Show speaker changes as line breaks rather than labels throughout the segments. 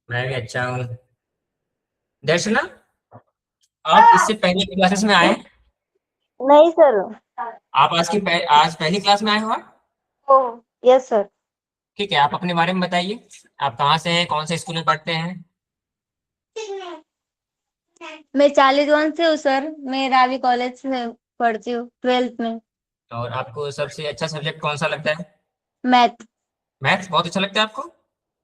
मैं भी अच्छा हूँ। दर्शना, आप इससे पहले क्लासेस में आए हैं?
नहीं सर।
आप आज पहली क्लास में आए हो आप?
ओ, यस सर।
ठीक है, आप अपने बारे में बताइए। आप कहाँ से हैं, कौन से स्कूल में पढ़ते हैं?
मैं 40 से हूँ सर। मैं रावी कॉलेज से पढ़ती हूँ 12th में।
और आपको सबसे अच्छा सब्जेक्ट कौन सा लगता है?
मैथ।
मैथ्स बहुत अच्छा लगता है आपको?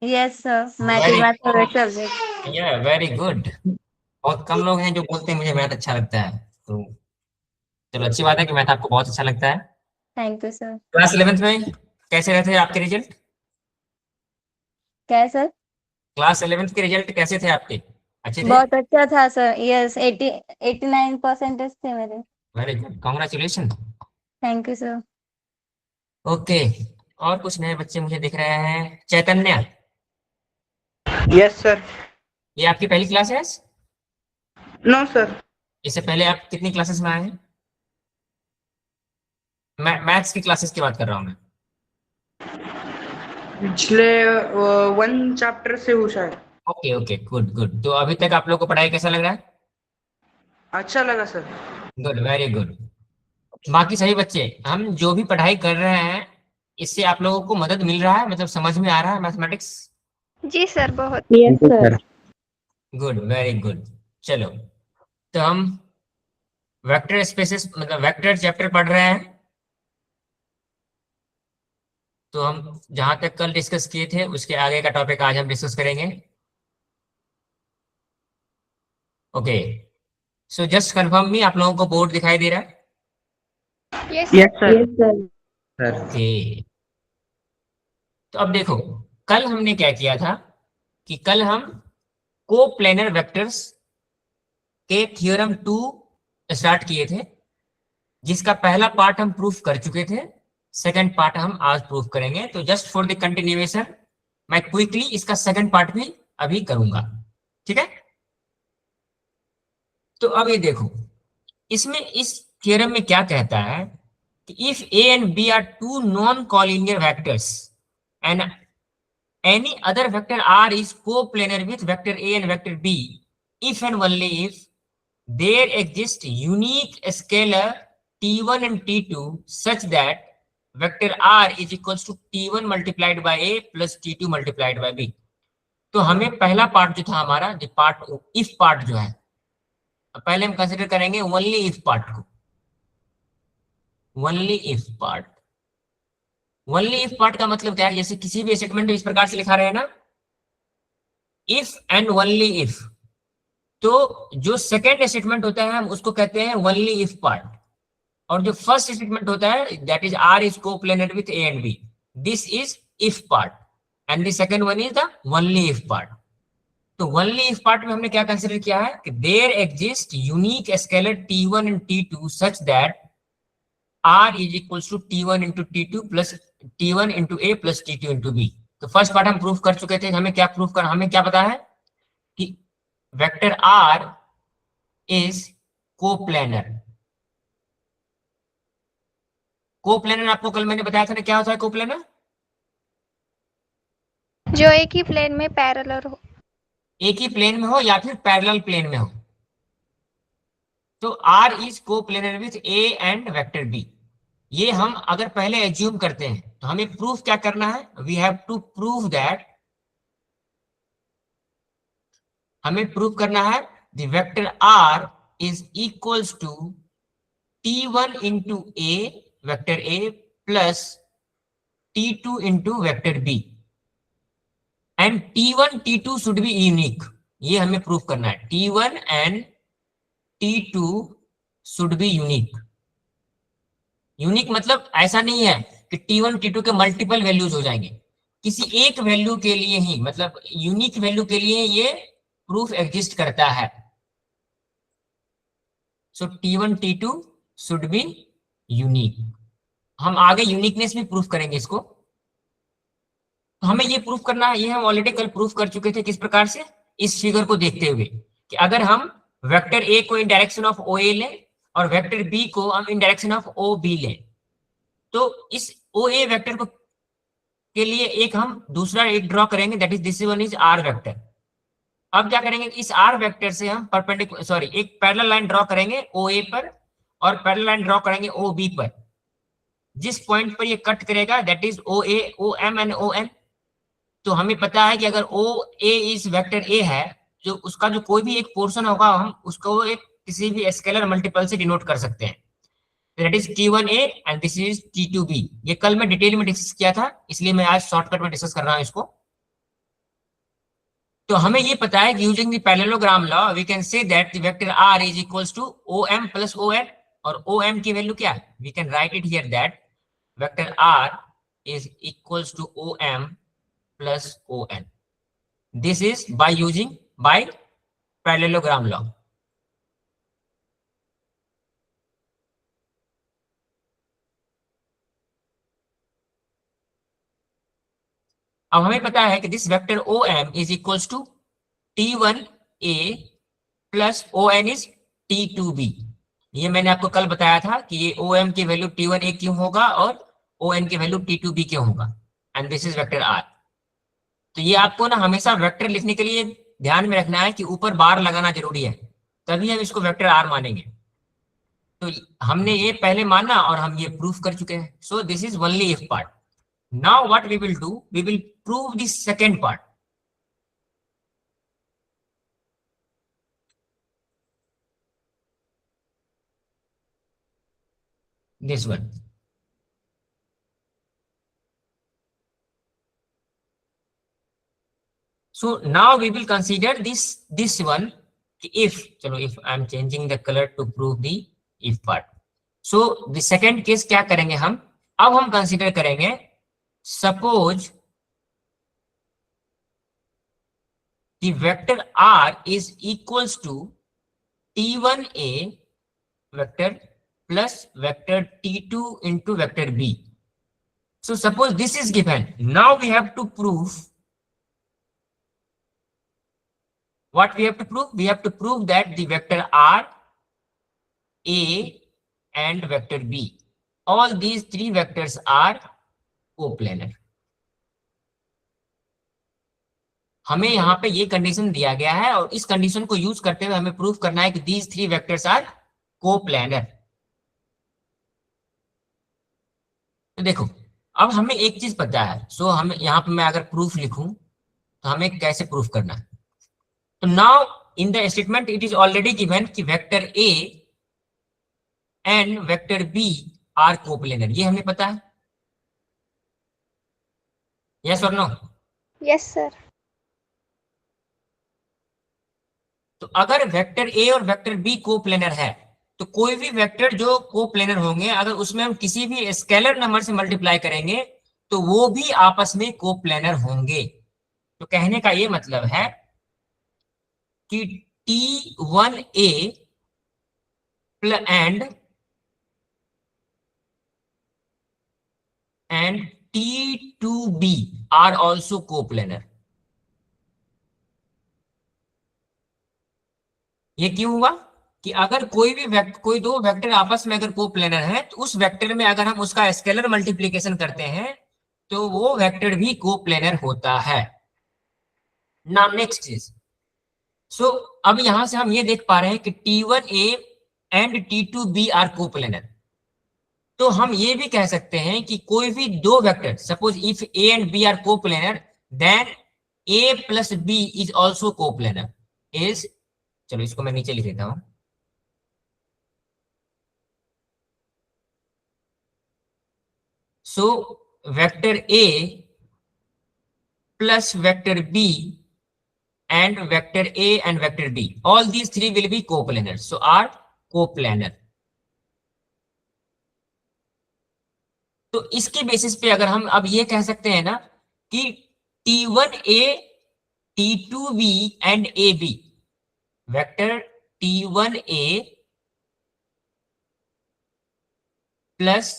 Yes sir, math is
very
my favourite subject.
Very good. बहुत कम लोग हैं जो बोलते हैं मुझे मैथ अच्छा लगता है। तो चलो, अच्छी बात है कि मैथ आपको बहुत अच्छा लगता है।
Thank you sir.
Class 11th में कैसे रहते हैं आपके रिजल्ट?
क्या है सर?
क्लास 11th के रिजल्ट कैसे थे आपके? अच्छे थे?
बहुत अच्छा था सर। यस, 89% थे मेरे।
Very good, congratulation.
Thank you sir.
Okay. और कुछ नए बच्चे मुझे दिख रहे हैं। Chaitanya,
yes sir.
ये आपकी पहली क्लास है?
No sir.
इससे पहले आप कितनी क्लासेस में आए हैं? मैं मैथ्स की क्लासेस की बात कर रहा हूँ मैं।
पिछले वन चैप्टर से हूँ शायद।
Okay okay, good good. तो अभी तक आप लोग को पढ़ाई कैसा लग रहा है?
अच्छा लगा सर।
Good, very good. बाकी सभी बच्चे, हम जो भी पढ़ाई कर रहे हैं, इससे आप लोगों को मदद मिल रहा है, मतलब समझ में आ रहा है मैथमेटिक्स?
जी सर, बहुत।
Yes sir.
Good, very good. चलो, तो हम वेक्टर स्पेसेस मतलब वेक्टर चैप्टर पढ़ रहे हैं। तो हम जहां तक कल डिस्कस किए थे उसके आगे का टॉपिक आज हम डिस्कस करेंगे। Okay, so just confirm me, आप लोगों को बोर्ड दिखाई दे रहा है?
Yes
yes
sir.
Sir.
Yes sir.
Sir.
Okay. तो अब देखो, कल हमने क्या किया था कि कल हम कोप्लेनर वेक्टर्स के थ्योरम 2 स्टार्ट किए थे, जिसका पहला पार्ट हम प्रूफ कर चुके थे। सेकंड पार्ट हम आज प्रूफ करेंगे। तो जस्ट फॉर द कंटिन्यूएशन मैं क्विकली इसका सेकंड पार्ट भी अभी करूंगा। ठीक है? तो अब ये देखो, इसमें इस थ्योरम में क्या कहता है कि if A and B are two non collinear vectors and any other vector r is coplanar with vector a and vector b, if and only if there exist unique scalar t1 and t2 such that vector r is equals to t1 multiplied by a plus t2 multiplied by b। तो हमें पहला part जो था हमारा, जो part if part जो है, पहले हम कंसिडर करेंगे ओनली इफ पार्ट को। Only if part, only if part का मतलब क्या है? जैसे किसी भी स्टेटमेंट इस प्रकार से लिखा रहे ना, इफ एंड ओनली इफ। तो जो सेकेंड स्टेटमेंट होता है हम उसको कहते हैं ओनली इफ पार्ट, और जो फर्स्ट स्टेटमेंट होता है that is R is coplanar with A and B, this is if part, and the second one is the only if part. तो ओनली इफ पार्ट में हमने क्या कंसीडर किया है कि there exist unique scalar t1 and t2 such that r is equals to t1 into t2 plus t1 into a plus t2 into b। तो first part हम proof कर चुके थे। हमें क्या पता है कि vector r is coplanar. Coplanar आपको कल मैंने बताया था ना, क्या होता है कोप्लेनर?
जो एक ही प्लेन में पैरेलल हो।
एक ही प्लेन में हो या फिर पैरेलल प्लेन में हो। तो R is coplanar with A and vector B. ये हम अगर पहले एज्यूम करते हैं तो हमें प्रूफ क्या करना है? We have to prove that, हमें प्रूव करना है the vector R is equals to t1 into A vector A plus t2 into vector B, and t1 t2 should be unique. ये हमें प्रूफ करना है, t1 and t2 should be unique. Unique मतलब ऐसा नहीं है कि t1 t2 के मल्टीपल वैल्यूज हो जाएंगे, किसी एक वैल्यू के लिए ही, मतलब यूनिक वैल्यू के लिए ये प्रूफ एग्जिस्ट करता है। सो t1 t2 should be unique. हम आगे यूनिकनेस भी प्रूफ करेंगे इसको। तो हमें ये प्रूफ करना है, ये हम ऑलरेडी कल प्रूफ कर चुके थे। किस प्रकार से? इस फिगर को देखते हुए कि अगर हम वेक्टर ए को इन डायरेक्शन ऑफ ओ ए लें और वेक्टर बी को हम in direction of O B लें, तो इस ओ ए वेक्टर को के लिए एक हम दूसरा एक ड्रॉ करेंगे, that is this one is R vector. अब क्या करेंगे, इस आर वेक्टर से हम परपेंडिकुलर सॉरी एक पैरेलल लाइन ड्रॉ करेंगे ओ ए पर और पैरेलल लाइन ड्रॉ करेंगे ओ बी पर। जिस पॉइंट पर ये कट करेगा that is O A, O M and O N. तो हमें पता है कि अगर ओ ए इस वेक्टर ए है, जो उसका जो कोई भी एक पोर्शन होगा हम उसको एक किसी भी स्केलर मल्टीपल से डिनोट कर सकते हैं। That is T1A and this is T2B। ये कल मैं डिटेल में डिस्कस किया था, इसलिए मैं आज शॉर्टकट में डिस्कस कर रहा हूं इसको। तो हमें ये पता है कि using the parallelogram law we can say that the vector R is equals to OM plus ON। और OM की वैल्यू क्या है, we can write it here that vector R is equals to OM plus ON। This is by using by parallelogram law. अब हमें पता है कि this vector OM is equals to T1A plus ON is T2B। ये मैंने आपको कल बताया था कि ये OM की वैल्यू T1A क्यों होगा और ON की वैल्यू T2B क्यों होगा, and this is vector R। तो ये आपको ना हमेशा वेक्टर लिखने के लिए ध्यान में रखना है कि ऊपर बार लगाना जरूरी है, तभी हम इसको वेक्टर R मानेंगे। तो हमने ये पहले माना और हम ये प्रूफ कर चुके हैं। सो this is only if part. Now what we will do, we will prove the second part. This one. So now we will consider this one. If चलो if I am changing the color to prove the if part. So the second case क्या करेंगे हम, अब हम consider करेंगे suppose the vector R is equals to T1A vector plus vector T2 into vector B. So suppose this is given. Now we have to prove what we have to prove. We have to prove that the vector R, A and vector B, all these three vectors are coplanar. हमें यहाँ पे ये condition दिया गया है और इस condition को यूज करते हुए हमें प्रूफ करना है कि these three vectors are coplanar. तो देखो अब हमें एक चीज पता है। सो हमें यहाँ पे मैं अगर प्रूफ लिखूं तो हमें कैसे प्रूफ करना है। तो now in the statement it is already given कि vector A and vector B are coplanar, ये हमें पता है। यस और नो?
Yes sir.
तो अगर वेक्टर ए और वेक्टर बी कोप्लेनर है तो कोई भी वेक्टर जो कोप्लेनर होंगे अगर उसमें हम किसी भी स्केलर नंबर से मल्टीप्लाई करेंगे तो वो भी आपस में कोप्लेनर होंगे। तो कहने का ये मतलब है कि T1A and T2B are also coplanar। ये क्यों हुआ कि अगर कोई दो वेक्टर आपस में अगर कोप्लेनर है तो उस वेक्टर में अगर हम उसका स्केलर मल्टीप्लिकेशन करते हैं तो वो वेक्टर भी कोप्लेनर होता है। नाउ नेक्स्ट इज, सो अब यहां से हम ये देख पा रहे हैं कि T1A and T2B are coplanar. तो हम ये भी कह सकते हैं कि कोई भी दो vector, suppose if A and B are coplanar then A plus B is also coplanar is, चलो इसको मैं नीचे लिख देता हूं। So vector A plus vector B and vector A and vector B, all these three will be coplanar, so are coplanar। तो इसके basis पे अगर हम अब ये कह सकते हैं ना कि T1A, T2B and AB, vector T1A plus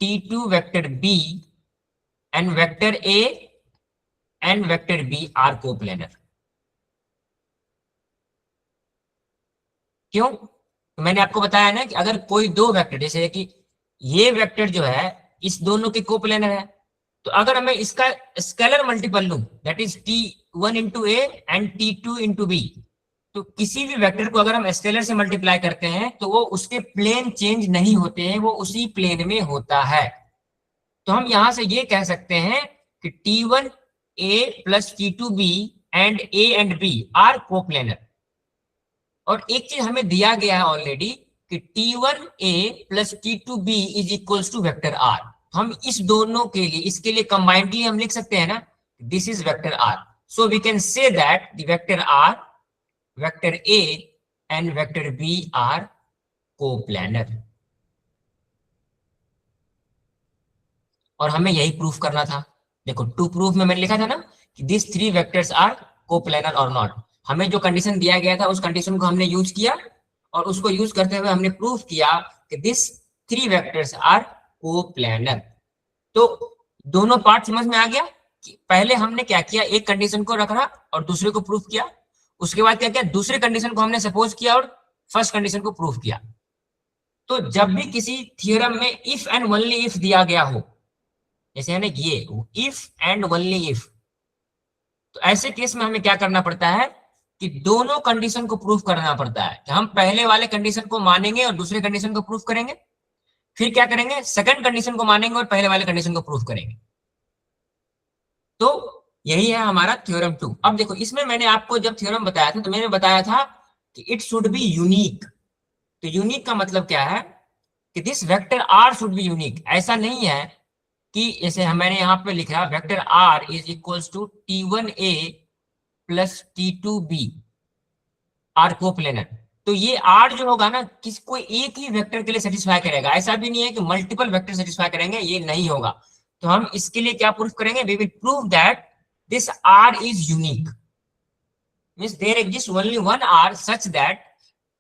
T2 vector B and vector A and vector B are coplanar. क्यों? मैंने आपको बताया ना कि अगर कोई दो वेक्टर, जैसे कि ये वेक्टर जो है इस दोनों के कोप्लेनर है तो अगर मैं इसका स्केलर मल्टीपल लूं, that is T1 into A and T2 into B, तो किसी भी वेक्टर को अगर हम स्केलर से मल्टीप्लाई करते हैं तो वो उसके प्लेन चेंज नहीं होते हैं, वो उसी प्लेन में होता है। तो हम यहां से ये कह सकते हैं कि T1 A plus T2 B and A and B are coplanar. और एक चीज हमें दिया गया है ऑलरेडी कि T1 A plus T2 B is equals to vector R. हम इस दोनों के लिए, इसके लिए कंबाइंडली हम लिख सकते हैं ना, this is vector R. So we can say that the vector R, vector A and vector B are coplanar. और हमें यही प्रूफ करना था। देखो टू प्रूफ में मैंने लिखा था ना कि this three vectors are coplanar और नॉट। हमें जो कंडीशन दिया गया था उस कंडीशन को हमने यूज किया और उसको यूज करते हुए हमने प्रूफ किया कि this three vectors are coplanar. तो दोनों पार्ट समझ में आ गया कि पहले हमने क्या किया, एक कंडीशन को रखा और दूसरे को प्रूफ किया। उसके बाद क्या किया, दूसरे कंडीशन को हमने सपोज किया और फर्स्ट कंडीशन को प्रूफ किया। तो जब भी किसी थ्योरम में इफ एंड ओनली इफ दिया गया हो, जैसे है ना ये इफ एंड ओनली इफ, तो ऐसे केस में हमें क्या करना पड़ता है कि दोनों कंडीशन को प्रूफ करना पड़ता है। कि हम पहले वाले कंडीशन को मानेंगे और दूसरे कंडीशन को प्रूफ करेंगे, फिर क्या करेंगे, सेकंड कंडीशन को मानेंगे और पहले वाले कंडीशन को प्रूफ करेंगे। तो यही है हमारा थ्योरम 2। अब देखो इसमें मैंने आपको जब थ्योरम बताया था तो मैंने बताया था कि इट शुड बी यूनिक। तो यूनिक का मतलब क्या है कि this vector R should be unique. ऐसा नहीं है कि जैसे मैंने यहाँ पे लिखा vector R is equals to T1 A plus T2 B are coplanar. तो ये आर जो होगा ना किसी कोई एक ही वेक्टर के लिए सेटिस्फाई करेगा। ऐसा भी नहीं है कि मल्टीपल वेक्टर सेटिस्फाई करेंगे, ये नहीं होगा। तो हम इसके लिए क्या प्रूफ करेंगे, we will prove that this R is unique, means there exist only one R such that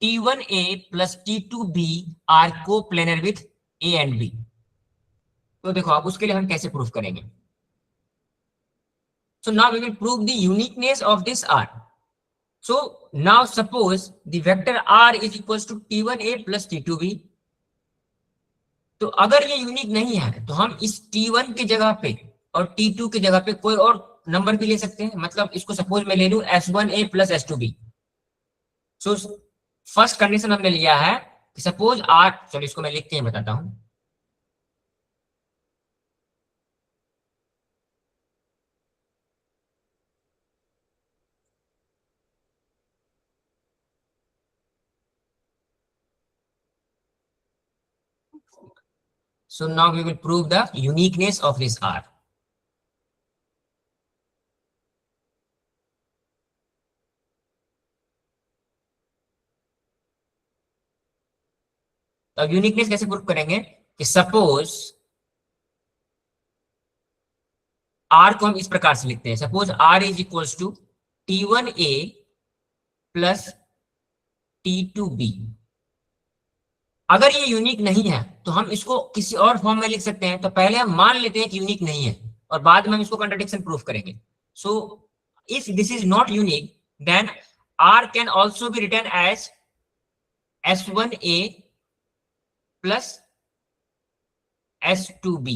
T1 A plus T2 B are coplanar with A and B. तो देखो अब उसके लिए हम कैसे प्रूफ करेंगे। So now we will prove the uniqueness of this R. So now suppose the vector R is equals to T1A plus T2B. तो अगर ये यूनिक नहीं है तो हम इस T1 की जगह पे और T2 की जगह पे कोई और नंबर भी ले सकते हैं। मतलब इसको सपोज मैं ले लूं S1A plus S2B। So first condition हमने लिया है कि सपोज R, चलो इसको मैं लिख के ही बताता हूं। So now we will prove the uniqueness of this R. अब यूनिकनेस कैसे प्रूव करेंगे कि सपोज R को हम इस प्रकार से लिखते हैं, suppose R is equals to T1A plus T2B। अगर ये यूनिक नहीं है तो हम इसको किसी और फॉर्म में लिख सकते हैं। तो पहले हम मान लेते हैं कि यूनिक नहीं है और बाद में हम इसको कंट्राडिक्शन प्रूफ करेंगे। So if this is not unique then R can also be written as S1A plus S2B.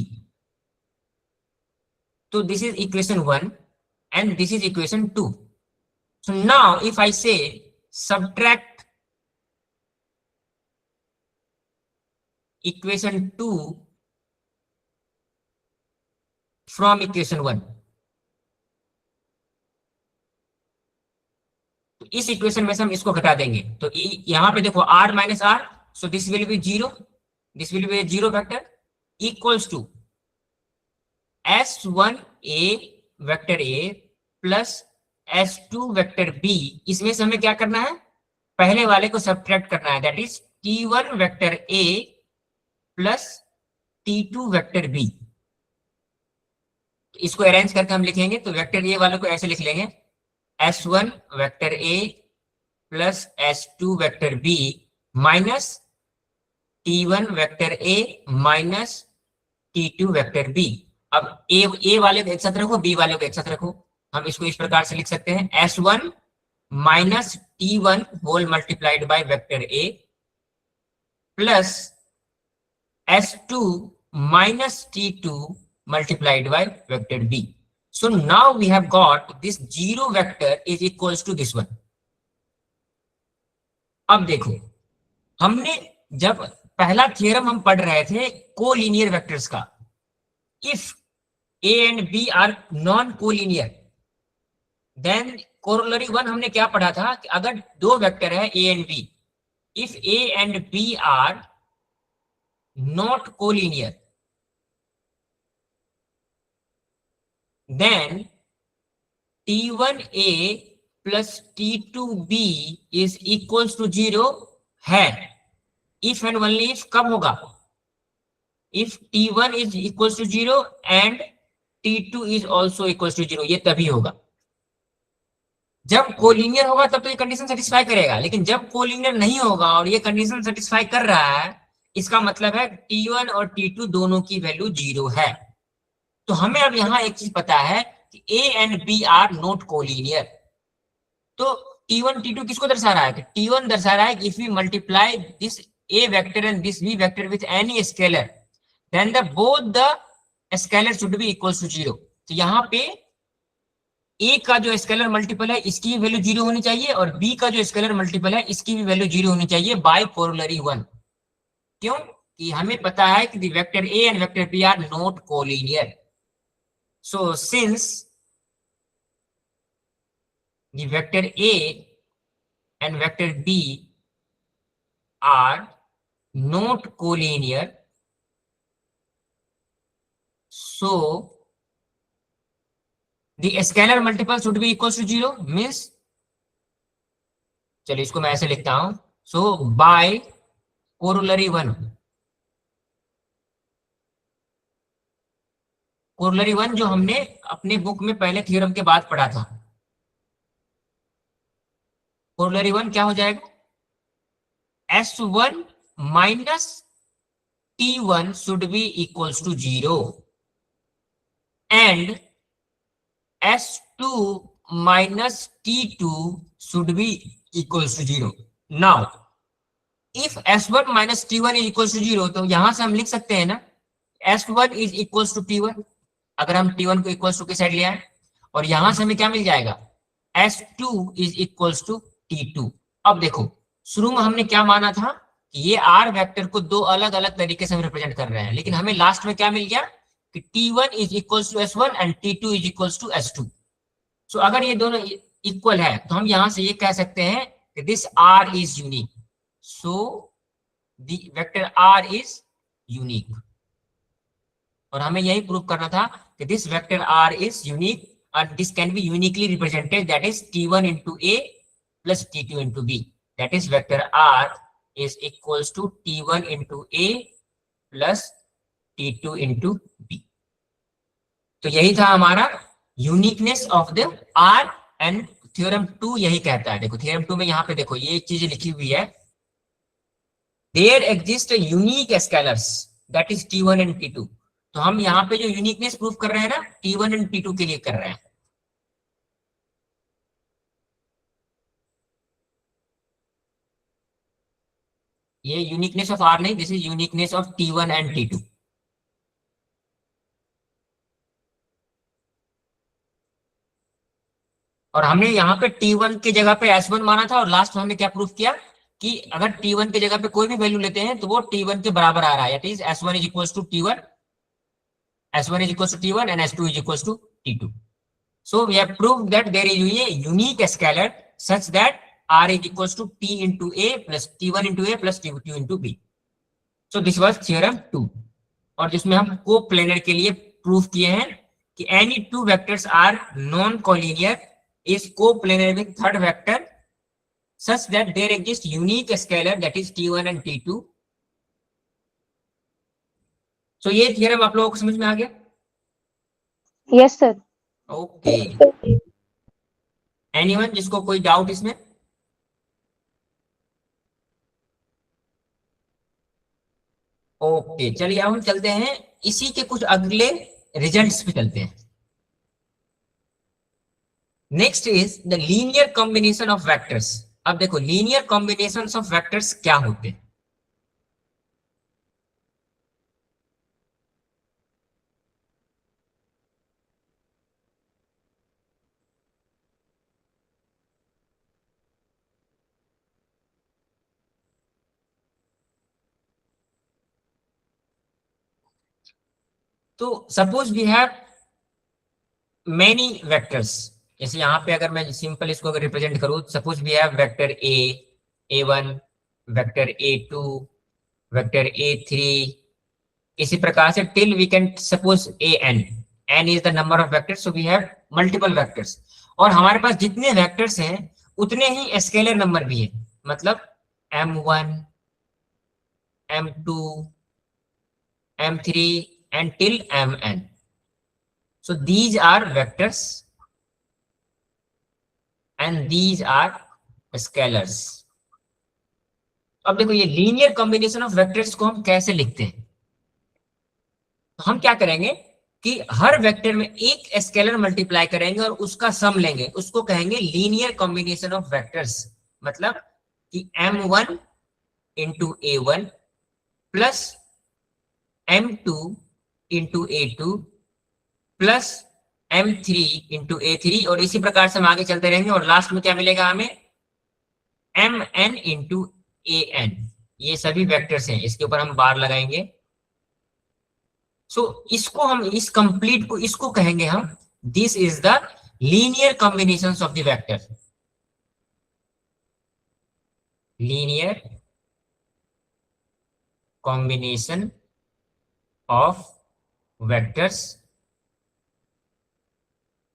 So this is equation 1 and this is equation 2. So now if I say subtract equation 2 from equation 1, तो इस equation में से हम इसको घटा देंगे। तो यहां पे देखो R minus R, so this will be 0, this will be a 0 vector equals to S1A vector A plus S2 vector B। इसमें से हमें क्या करना है, पहले वाले को सब्ट्रैक्ट करना है, that is T1 vector A plus T2 vector B। इसको अरेंज करके हम लिखेंगे तो वेक्टर ए वाले को ऐसे लिख लेंगे S1 vector A plus S2 vector B minus T1 vector A minus T2 vector B। अब ए वाले को एक साथ रखो, बी वाले को एक साथ रखो। हम इसको इस प्रकार से लिख सकते हैं S1 minus T1 whole multiplied by vector A plus S2 minus T2 multiplied by vector b. So now we have got this 0 vector is equals to this one. अब देखो, हमने जब पहला थ्योरम हम पढ़ रहे थे कोलिनियर वेक्टर्स का, if a and b are non collinear, then corollary 1 हमने क्या पढ़ा था कि अगर दो वेक्टर है a and b, if a and b are not collinear, then t1a plus t2b is equals to 0 है. if and only if कब होगा? if t1 is equals to 0 and t2 is also equals to 0, ये तभी होगा. जब collinear होगा तब तो ये कंडीशन सेटिस्फाई करेगा, लेकिन जब कोलिनियर नहीं होगा और ये कंडीशन सेटिस्फाई कर रहा है, इसका मतलब है t1 और t2 दोनों की वैल्यू 0 है. तो हमें अब यहाँ एक चीज पता है कि a and b are not collinear. तो t1 t2 किसको दर्शा रहा है? कि t1 दर्शा रहा है कि if we multiply this a vector and this b vector with any scalar, then the both the scalar should be equals to 0. तो यहाँ पे a का जो स्केलर मल्टीपल है इसकी भी वैल्यू 0 होनी चाहिए और b का जो स्केलर मल्टीपल है इसकी भी वैल्यू 0 होनी चाहिए बाय कोरोलरी 1. क्यों? कि हमें पता है कि the vector a and vector b are not collinear. So since the vector a and vector b are not collinear, so the scalar multiple should be equals to 0. means, चलिए इसको मैं ऐसे लिखता हूं, so by corollary 1, corollary 1 जो हमने अपने book में पहले थ्योरम के बाद पढ़ा था, कोरोलरी 1 क्या हो जाएगा? S1 minus T1 should be equals to 0 and S2 minus T2 should be equals to 0. Now if S1 minus T1 is equals to 0, तो यहां से हम लिख सकते हैं ना S1 is equals to T1, अगर हम T1 को इक्वल्स टू के साइड ले आए, और यहां से हमें क्या मिल जाएगा? S2 is equals to T2. अब देखो, शुरू में हमने क्या माना था कि ये R वेक्टर को दो अलग अलग तरीके से हम रिप्रेजेंट कर रहे हैं, लेकिन हमें लास्ट में क्या मिल गया कि T1 is equals to S1 and T2 is equals to S2. So अगर ये दोनों इक्वल है तो हम यहां से ये कह सकते हैं कि this R is unique. So the vector R is unique, और हमें यही प्रूव करना था कि this vector R is unique and this can be uniquely represented, that is T1 into A plus T2 into B, that is vector R is equals to T1 into A plus T2 into B. तो यही था हमारा uniqueness of the R and theorem 2 यही कहता है. देखो theorem 2 में यहाँ पे देखो ये एक चीज लिखी हुई है, there exist unique scalars that is T1 and T2. तो हम यहाँ पे जो यूनिकनेस प्रूफ कर रहे हैं ना T1 एंड T2 के लिए कर रहे हैं. ये यूनिकनेस ऑफ R नहीं, this is uniqueness of T1 and T2. और हमने यहाँ पे T1 की जगह पे S1 माना था, और लास्ट में हमने क्या प्रूफ किया कि अगर T1 की जगह पे कोई भी वैल्यू लेते हैं तो वो T1 के बराबर आ रहा है, that is S1 is equals to T1, S1 is equals to T1 and S2 is equals to T2. So we have proved that there is a unique scalar such that R is equals to T into A plus T1 into A plus T2 into B. So this was theorem 2. और जिसमें हम coplanar के लिए proof किए हैं कि any two vectors are non-collinear is coplanar with third vector such that there exists unique scalar that is T1 and T2. So ये theorem आप लोगों को समझ में आ गया?
Yes sir.
ओके. एनीवन जिसको कोई डाउट इसमें? ओके, चलिए अब हम चलते हैं इसी के कुछ अगले रिजल्ट्स पे चलते हैं. Next is the linear combination of vectors. अब देखो लीनियर कॉम्बिनेशंस ऑफ वेक्टर्स क्या होते हैं. तो suppose we have many vectors, जैसे यहाँ पे अगर मैं सिंपल इसको अगर रिप्रेजेंट करूँ, suppose we have vector a1, vector a2, vector a3, इसी प्रकार से till we can suppose n is the number of vectors, so we have multiple vectors. और हमारे पास जितने वेक्टर्स हैं उतने ही स्केलर नंबर भी है, मतलब m1, m2, m3 and till mn. So these are vectors and these are scalars. अब देखो ये लीनियर कॉम्बिनेशन ऑफ वेक्टर्स को हम कैसे लिखते हैं। तो हम क्या करेंगे कि हर वेक्टर में एक स्केलर मल्टीप्लाई करेंगे और उसका सम लेंगे, उसको कहेंगे लीनियर कॉम्बिनेशन ऑफ वेक्टर्स। मतलब कि m1 into a1 plus m2 into a2 plus m3 into a3, और इसी प्रकार से हम आगे चलते रहेंगे और लास्ट में क्या मिलेगा हमें, mn इंटू an। ये सभी वेक्टर्स हैं, इसके ऊपर हम बार लगाएंगे। सो इसको हम इस कंप्लीट को इसको कहेंगे हम, this is the linear combination of the vector. Linear combination of vectors,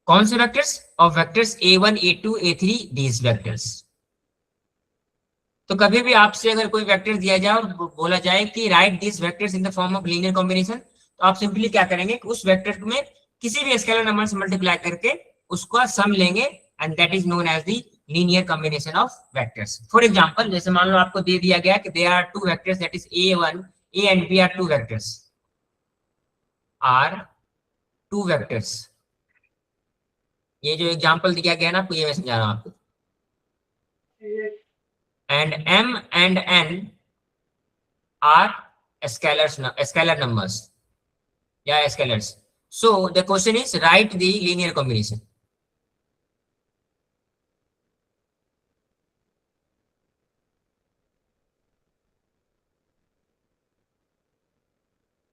कौन से vectors, of vectors a1, a2, a3, these vectors. तो कभी भी आपसे अगर कोई वेक्टर दिया जाए और बोला जाए कि right this vectors in the form of linear combination, तो आप सिंपली क्या करेंगे कि उस वेक्टर में किसी भी स्केलर नंबर से मल्टीप्लाई करके उसका सम लेंगे, and that is known as the linear combination of vectors. For example, जैसे मान लो आपको दे दिया गया कि there are two vectors, that is a and b are two vectors, are two vectors. ये जो एग्जांपल दिया गया ना आपको, ये मैं समझा रहा हूं आपको। And m and n are scalar numbers या scalars. So the question is write the linear combination.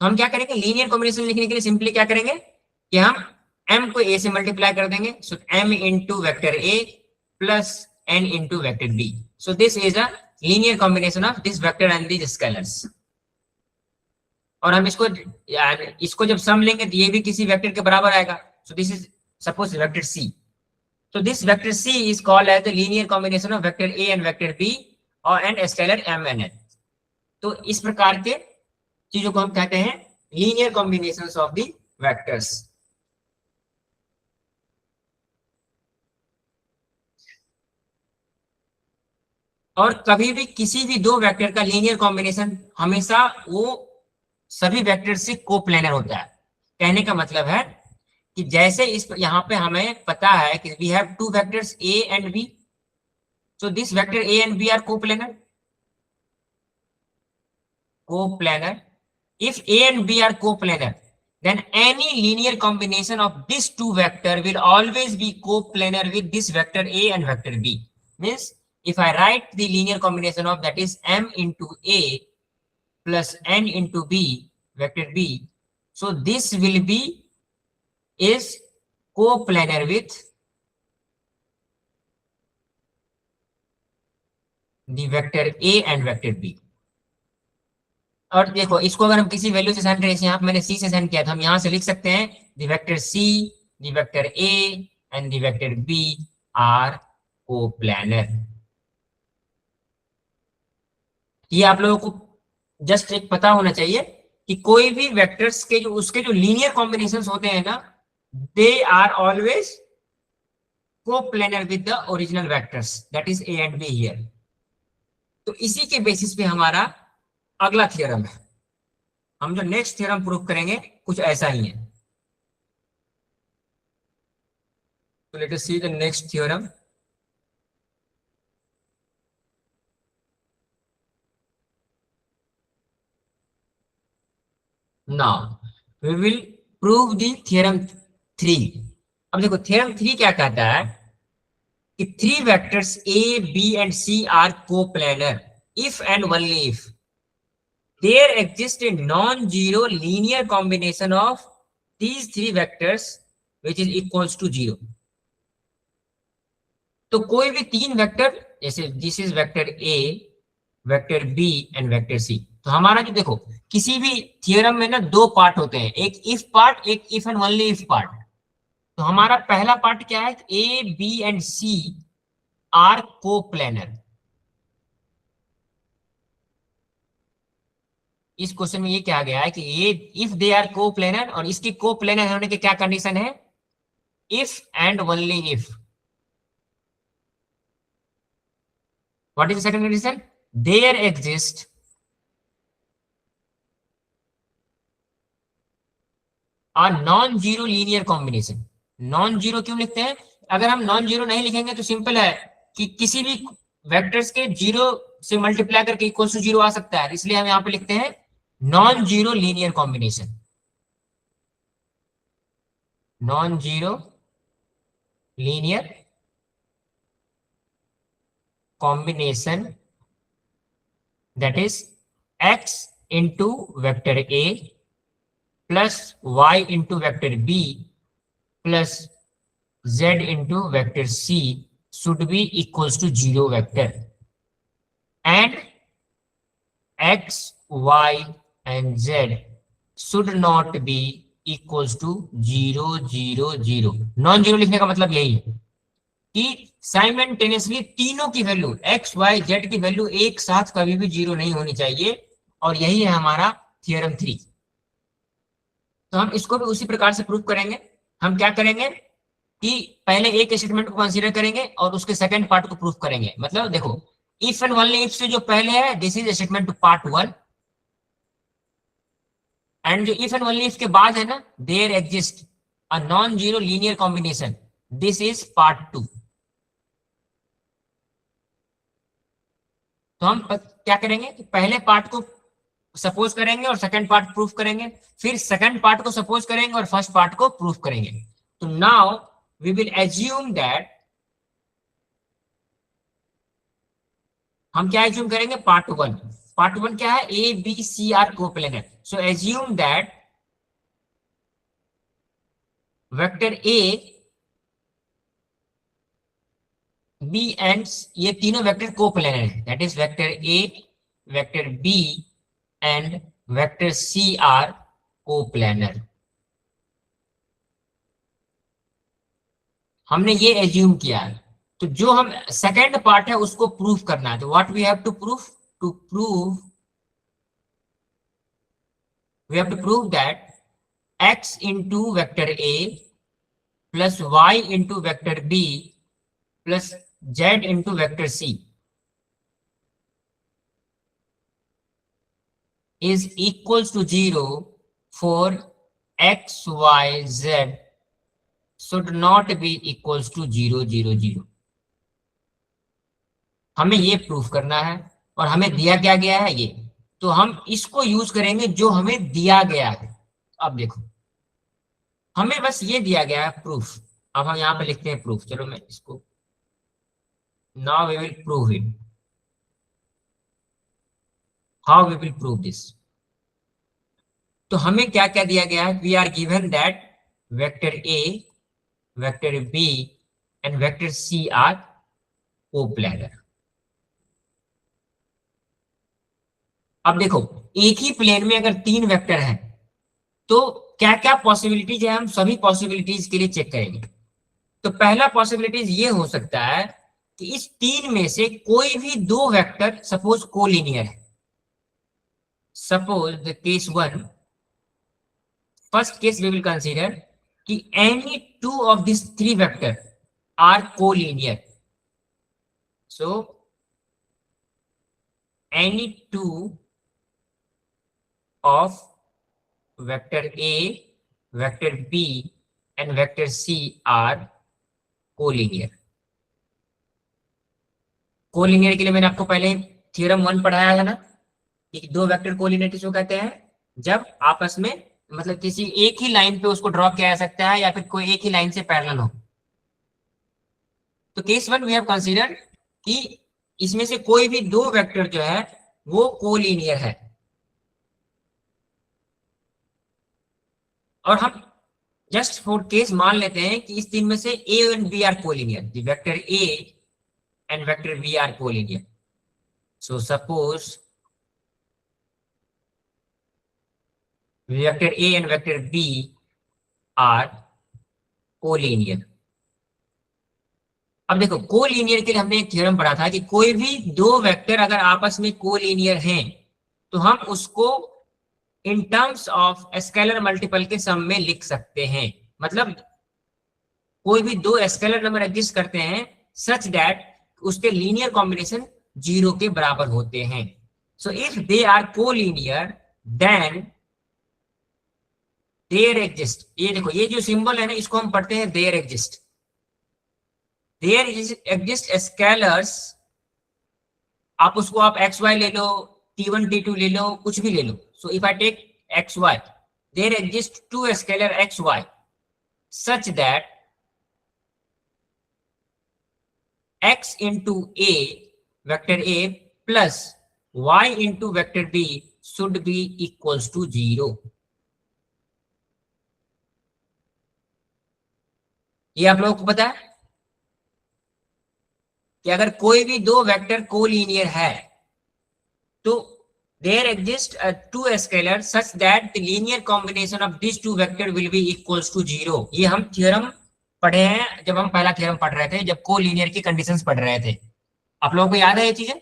हम क्या करेंगे, लीनियर कॉम्बिनेशन लिखने के लिए सिंपली क्या करेंगे कि हम m को a से मल्टीप्लाई कर देंगे, सो m into vector a plus n into vector b। So this is a linear combination of this vector and this scalars. और हम इसको जब सम लेंगे तो ये भी किसी वेक्टर के बराबर आएगा। सो this is suppose vector c, so this vector c is called as the linear combination of vector a and vector b और and scalar m and n। तो इस प्रकार के चीजों को हम कहते हैं linear combinations of the vectors. और कभी भी किसी भी दो वेक्टर का लीनियर कॉम्बिनेशन हमेशा वो सभी वेक्टर से कोप्लेनर होता है। कहने का मतलब है कि जैसे इस यहाँ पे हमें पता है कि we have two vectors a and b, so this vector a and b are coplanar. Coplanar, if a and b are coplanar, then any linear combination of these two vector will always be coplanar with this vector a and vector b. Means if I write the linear combination of that is m into a plus n into b, vector b, so this will be is coplanar with the vector a and vector b। और देखो इसको अगर हम किसी value से send करें, यहाँ पे मैंने c से सेंड किया था, हम यहाँ से लिख सकते हैं the vector c, the vector a and the vector b are coplanar। ये आप लोगों को जस्ट एक पता होना चाहिए कि कोई भी वेक्टर्स के जो उसके जो लीनियर कॉम्बिनेशंस होते हैं ना, they are always coplanar with the original vectors, that is a and b here. तो इसी के बेसिस पे हमारा अगला थ्योरम है। हम जो नेक्स्ट थ्योरम प्रूव करेंगे कुछ ऐसा ही है। तो let us see the next theorem. Now we will prove the theorem 3। अब देखो थ्योरम 3 क्या कहता है कि three vectors a, b and c are coplanar if and only if there exists a non-zero linear combination of these three vectors which is equals to 0। तो कोई भी तीन वेक्टर, जैसे this is vector A, vector B and vector C. तो हमारा जो देखो किसी भी थियरम में ना दो पार्ट होते हैं, एक इफ पार्ट, एक if and only if part. तो हमारा पहला पार्ट क्या है, A B and C are coplanar. इस क्वेश्चन में ये कहा गया है कि ये इफ दे आर कोप्लेनर, और इसकी कोप्लेनर होने की क्या कंडीशन है, if and only if. What is the second condition, there exist a non zero linear combination. Non zero क्यों लिखते हैं, अगर हम नॉन जीरो नहीं लिखेंगे तो सिंपल है कि किसी भी वेक्टर्स के जीरो से मल्टीप्लाई करके इक्वल टू जीरो आ सकता है, इसलिए हम यहां पे लिखते हैं non zero linear combination. Non zero linear combination that is x into vector A plus y into vector B plus z into vector C should be equals to 0 vector, and x, y and z should not be equals to 0 0 0। Non zero लिखने का मतलब यही है कि simultaneously तीनों की value x, y, z की value एक साथ कभी भी जीरो नहीं होनी चाहिए, और यही है हमारा थियरम 3। तो हम इसको भी उसी प्रकार से प्रूव करेंगे। हम क्या करेंगे कि पहले एक स्टेटमेंट को कंसीडर करेंगे और उसके सेकंड पार्ट को प्रूफ करेंगे। मतलब देखो इफ एंड ओनली इफ से जो पहले है this is statement part 1, and जो इफ एंड ओनली इफ के बाद है ना, there exist a non zero linear combination, this is part 2। तो हम क्या करेंगे कि पहले पार्ट को सपोज करेंगे और सेकंड पार्ट प्रूफ करेंगे, फिर सेकंड पार्ट को सपोज करेंगे और फर्स्ट पार्ट को प्रूफ करेंगे। तो now we will assume that, हम क्या एज्यूम करेंगे, पार्ट 1। पार्ट 1 क्या है, A B C are coplanar. So assume that vector A B and ये तीनों वेक्टर कोप्लेनर है, that is vector A, vector B and vector C are coplanar. हमने ये एज्यूम किया है। तो जो हम सेकंड पार्ट है उसको प्रूफ करना है। तो what we have to proof, we have to prove that x into vector A plus y into vector B plus z into vector C is equals to 0 for x, y, z should not be equals to 0 0 0। हमें ये proof करना है, और हमें दिया क्या गया है ये, तो हम इसको यूज करेंगे जो हमें दिया गया है। अब देखो हमें बस ये दिया गया है प्रूफ, अब हम यहाँ पे लिखते हैं प्रूफ। चलो मैं इसको, now we will prove it. How we will prove this, तो हमें क्या क्या दिया गया है, we are given that vector A, vector B and vector C are coplanar. अब देखो एक ही प्लेन में अगर तीन वेक्टर हैं तो क्या क्या पॉसिबिलिटीज है, हम सभी पॉसिबिलिटीज के लिए चेक करेंगे। तो पहला पॉसिबिलिटीज ये हो सकता है कि इस तीन में से कोई भी दो वेक्टर सपोज कोलिनियर है। Suppose the case 1, first case we will consider कि any two of this three vector are collinear. So any two of vector A, vector B and vector C are collinear। Collinear के लिए मैंने आपको पहले theorem 1 पढ़ाया है ना, कि दो वेक्टर कोलिनियर किसको कहते हैं, जब आपस में मतलब किसी एक ही लाइन पे उसको ड्रॉ किया जा सकता है या फिर कोई एक ही लाइन से पैरेलल हो। तो केस 1 वी हैव कंसीडर कि इसमें से कोई भी दो वेक्टर जो है वो कोलिनियर है, और हम जस्ट फॉर केस मान लेते हैं कि इस तीन में से A and B are collinear, the vector A and vector B are collinear. So suppose vector A and vector B are collinear. अब देखो कोलिनियर के लिए हमने एक थ्योरम पढ़ा था कि कोई भी दो वेक्टर अगर आपस में कोलिनियर हैं तो हम उसको in terms of scalar multiple के सम में लिख सकते हैं. मतलब कोई भी दो स्केलर नंबर एग्जिस्ट करते हैं सच दैट उसके लीनियर कॉम्बिनेशन 0 के बराबर होते हैं. So if they are collinear then there exist, ये देखो ये जो सिंबल है ना इसको हम पढ़ते हैं there exist. There exist scalars, आप उसको आप एक्स वाई ले लो, t1 t2 ले लो, कुछ भी ले लो. So if I take X Y, there exist two scalar X Y such that x into a vector a plus y into vector b should be equals to 0. ये आप लोगों को पता है कि अगर कोई भी दो वेक्टर कोलिनियर है तो there exists two scalars such that the linear combination of these two vector will be equals to 0. ये हम थ्योरम पढ़े हैं जब हम पहला थ्योरम पढ़ रहे थे, जब कोलिनियर की कंडीशंस पढ़ रहे थे. आप लोगों को याद है ये चीजें?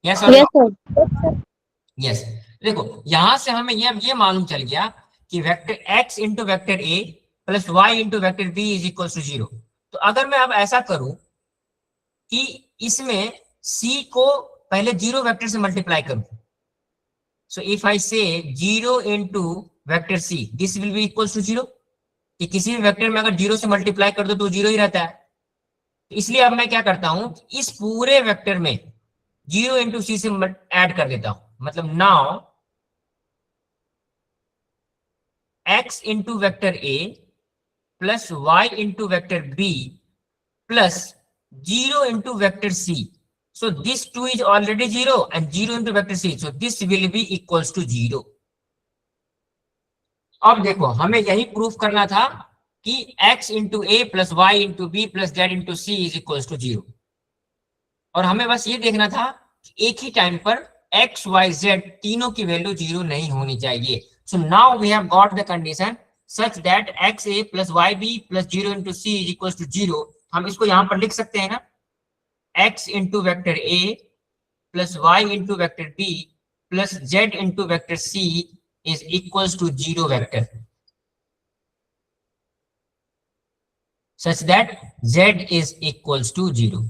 Yes
sir.
यस. देखो यहां से हमें ये मालूम चल गया कि vector x into vector a plus Y into vector b is equal to 0. तो अगर मैं अब ऐसा करूं कि इसमें c को पहले 0 वेक्टर से मल्टीप्लाई करूं, सो if I say 0 into vector c this will be equal to 0. कि किसी भी वेक्टर में अगर 0 से मल्टीप्लाई कर दो तो 0 ही रहता है. तो इसलिए अब मैं क्या करता हूं, इस पूरे वेक्टर में 0 इंटू सी से ऐड कर देता हूं. मतलब now x into vector a plus y into vector b plus 0 into vector c. So this 2 is already 0 and 0 into vector c. So this will be equals to 0. अब देखो हमें यही प्रूफ करना था कि x into a plus y into b plus z into c is equals to 0. और हमें बस ये देखना था कि एक ही टाइम पर x, y, z तीनों की वैल्यू 0 नहीं होनी चाहिए. So now we have got the condition such that xa plus yb plus 0 into c is equals to 0. हम इसको यहां पर लिख सकते हैं ना, x into vector a plus y into vector b plus z into vector c is equals to 0 vector such that z is equals to 0.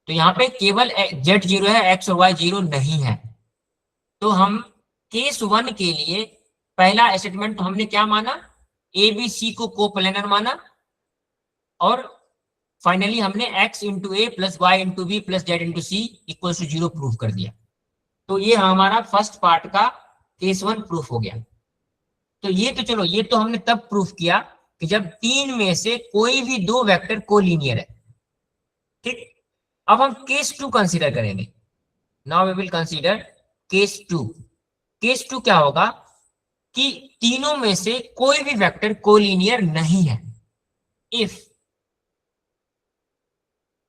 तो यहाँ पे केवल z 0 है, x और y 0 नहीं है. तो हम केस 1 के लिए पहला स्टेटमेंट तो हमने क्या माना, a b c को कोप्लेनर माना और फाइनली हमने x into A plus Y into B plus Z into C equal to 0 proof कर दिया. तो ये हमारा फर्स्ट पार्ट का केस 1 प्रूफ हो गया. तो ये तो चलो ये तो हमने तब प्रूफ किया कि जब तीन में से कोई भी दो वेक्टर कोलिनियर है. ठीक, अब हम केस 2 कंसीडर करेंगे. Now we will consider case 2. Case 2 क्या होगा कि तीनों में से कोई भी वेक्टर कोलिनियर नहीं है. If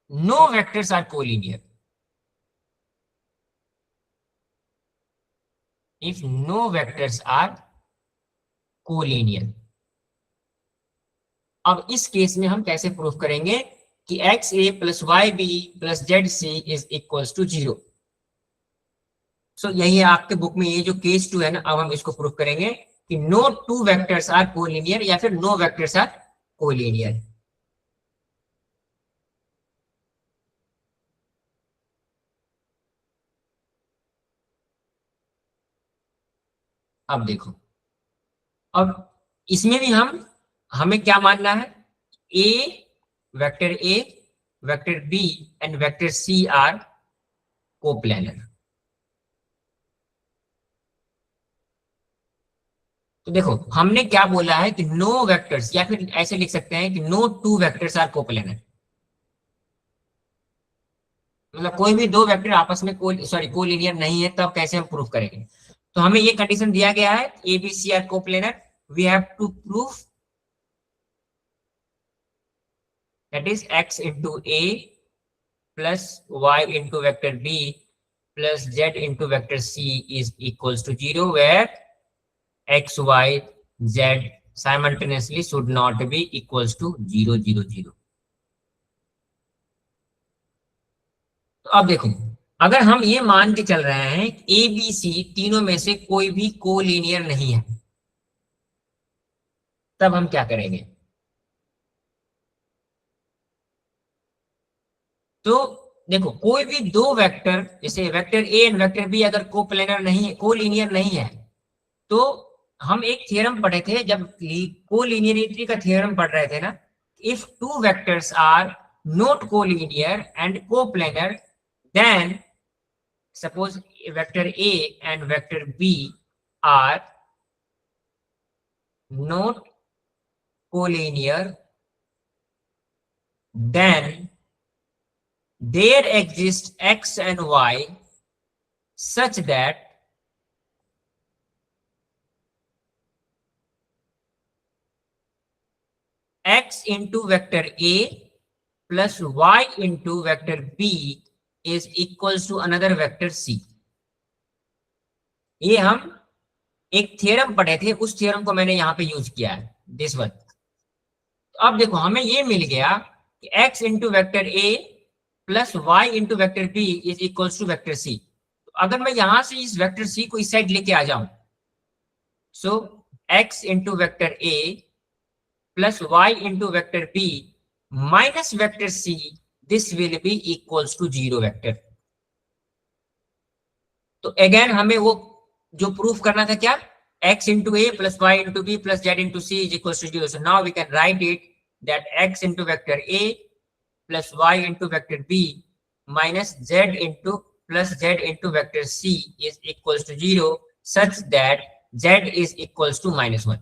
no vectors are collinear. If no vectors are collinear. अब इस केस में हम कैसे प्रूफ करेंगे कि X A plus Y B plus Z C is equals to 0. So यही है आपके बुक में ये जो केस 2 है ना, अब हम इसको प्रूफ करेंगे कि no two vectors are collinear या फिर नो वेक्टर्स आर कोलिनियर. अब देखो, अब इसमें भी हमें क्या मानना है, vector A vector B and vector C are coplanar. तो देखो हमने क्या बोला है कि नो वेक्टर्स, या फिर ऐसे लिख सकते हैं कि no two vectors are coplanar. मतलब कोई भी दो वेक्टर आपस में कोलिनियर नहीं है, तब कैसे हम प्रूफ करेंगे. तो हमें ये कंडीशन दिया गया है A B C are coplanar, we have to prove that is x into a plus y into vector b plus z into vector c is equals to 0, where x, y, z simultaneously should not be equals to 0, 0, 0. तो अब देखो, अगर हम ये मान के चल रहे हैं ए बी सी तीनों में से कोई भी कोलिनियर नहीं है, तब हम क्या करेंगे? तो देखो, कोई भी दो वेक्टर, जैसे vector A and vector B अगर कोप्लेनर नहीं है, कोलिनियर नहीं है, तो हम एक थ्योरम पढ़े थे जब कोलिनियरिटी का थ्योरम पढ़ रहे थे ना, if two vectors are not collinear and coplanar, then suppose vector A and vector B are not collinear, then there exists x and y such that x into vector A plus y into vector B is equals to another vector c. ये हम एक theorem पढ़े थे, उस theorem को मैंने यहाँ पे यूज किया है, दिस वन. तो अब देखो, हमें ये मिल गया कि x into vector a plus y into vector b is equals to vector c. तो अगर मैं यहां से इस वेक्टर c को इस साइड लेके आ जाऊं, सो x into vector a plus y into vector b minus vector c, this will be equals to 0 vector. तो अगेन हमें वो जो प्रूफ करना था क्या, x into a plus y into b plus z into c is equals to 0. So now we can write it that x into vector a plus y into vector b minus z into plus z into vector c is equals to 0 such that z is equals to -1.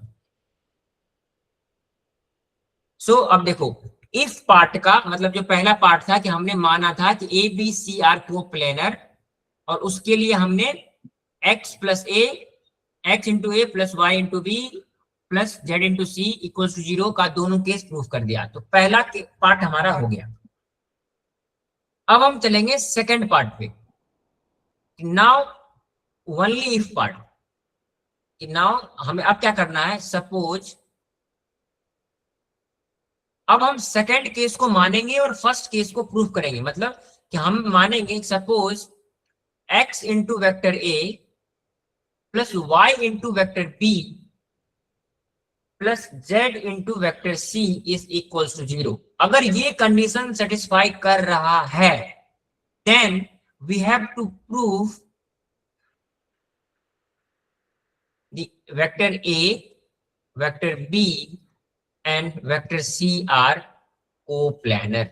So अब देखो, if part का मतलब जो पहला part था कि हमने माना था कि A B C are coplanar, और उसके लिए हमने x plus A, X into A plus Y into B plus Z into C equals to 0 का दोनों केस प्रूफ कर दिया. तो पहला पार्ट हमारा हो गया. अब हम चलेंगे सेकंड पार्ट पे. Now only if part. Now हमें अब क्या करना है, सपोज अब हम सेकंड केस को मानेंगे और फर्स्ट केस को प्रूफ करेंगे. मतलब कि हम मानेंगे suppose x into vector a plus y into vector b plus z into vector c is equals to 0. अगर ये कंडीशन सेटिस्फाई कर रहा है, then we have to prove the vector a, vector b and vector c are coplanar.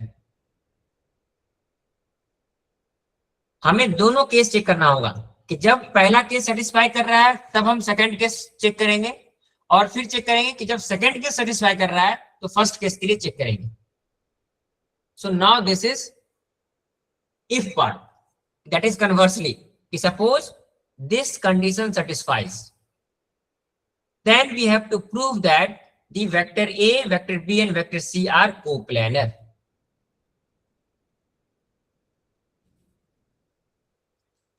हमें दोनों case check करना होगा कि जब पहला केस सेटिस्फाई कर रहा है तब हम सेकंड केस चेक करेंगे, और फिर चेक करेंगे कि जब सेकंड केस सेटिस्फाई कर रहा है तो फर्स्ट केस के लिए चेक करेंगे. So now this is if part. That is conversely, कि suppose this condition satisfies, then we have to prove that the vector a, vector b and vector c are coplanar.